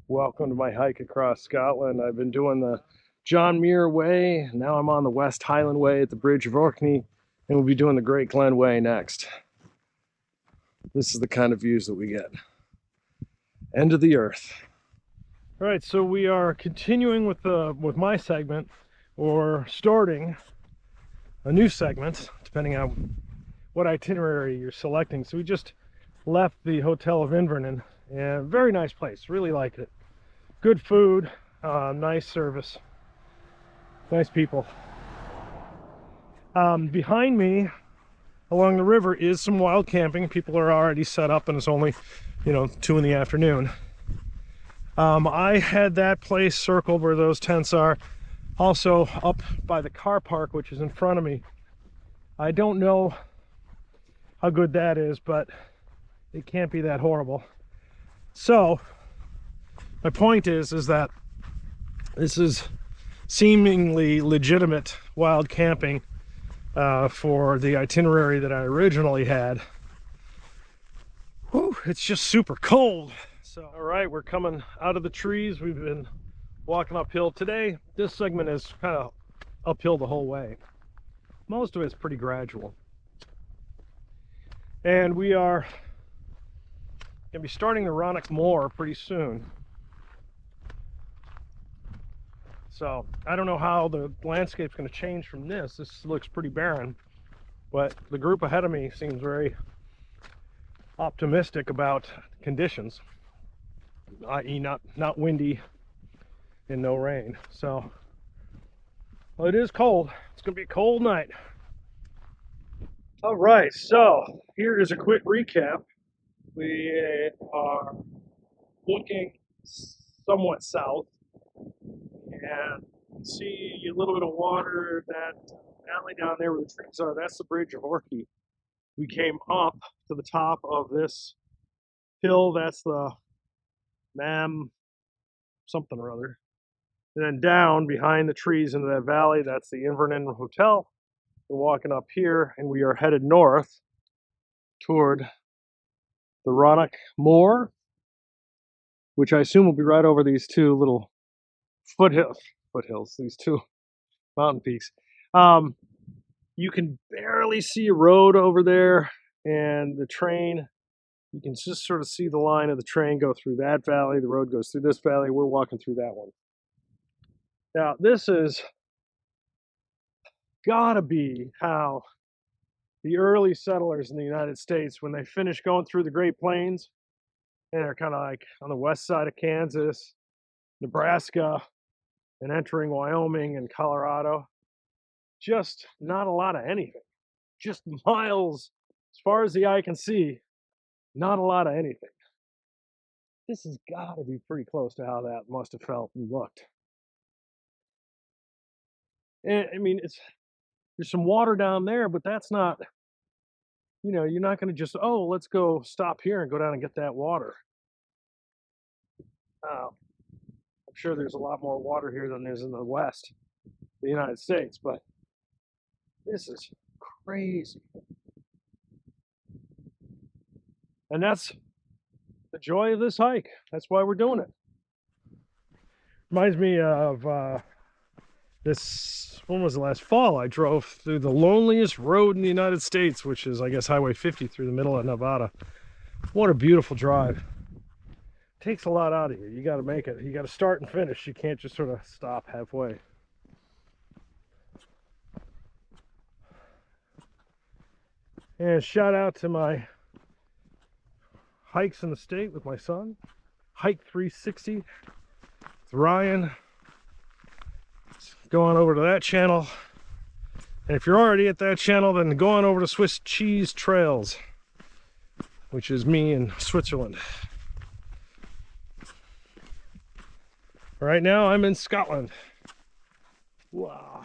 Welcome to my hike across Scotland. I've been doing the John Muir Way. Now I'm on the West Highland Way at the Bridge of Orkney, and we'll be doing the Great Glen Way next. This is the kind of views that we get. End of the earth. All right, so we are continuing with my segment, or starting a new segment, depending on what itinerary you're selecting. So we just left the Hotel of Inveronen, and very nice place. Really liked it. Good food, nice service, nice people. Behind me along the river is some wild camping. People are already set up, and it's only 2 in the afternoon. I had that place circled where those tents are, also up by the car park, which is in front of me. I don't know how good that is, but it can't be that horrible. So my point is that this is seemingly legitimate wild camping for the itinerary that I originally had. Whew, it's just super cold. So, all right, we're coming out of the trees. We've been walking uphill today. This segment is kind of uphill the whole way. Most of it's pretty gradual. And we are going to be starting the Rannoch Moor pretty soon. So I don't know how the landscape's going to change from this. This looks pretty barren, but the group ahead of me seems very optimistic about conditions, i.e. not windy and no rain. So, well, it is cold. It's going to be a cold night. All right, so here is a quick recap. We are looking somewhat south, and see a little bit of water. That valley down there where the trees are, that's the Bridge of Orkney. We came up to the top of this hill, that's the Mam something or other, and then down behind the trees into that valley, that's the Inveronen Hotel. We're walking up here, and we are headed north toward the Rannoch Moor, which I assume will be right over these two little foothills, these two mountain peaks. You can barely see a road over there, and the train, you can just sort of see the line of the train go through that valley. The road goes through this valley. We're walking through that one. Now, this is gotta be how the early settlers in the United States, when they finish going through the Great Plains, and they're kind of like on the west side of Kansas, Nebraska, and entering Wyoming and Colorado, just not a lot of anything. Just miles, as far as the eye can see, not a lot of anything. This has got to be pretty close to how that must have felt and looked. And I mean, there's some water down there, but that's not, you're not going to just, oh, let's go stop here and go down and get that water. I'm sure there's a lot more water here than there's in the West, the United States, but this is crazy. And that's the joy of this hike. That's why we're doing it. Reminds me of when was the last fall? I drove through the loneliest road in the United States, which is, I guess, Highway 50 through the middle of Nevada. What a beautiful drive. Takes a lot out of you. You got to make it. You got to start and finish. You can't just sort of stop halfway. And shout out to my hikes in the state with my son. Hike 360 with Ryan. Go on over to that channel. And if you're already at that channel, then go on over to Swiss Cheese Trails, which is me in Switzerland. Right now I'm in Scotland. Wow.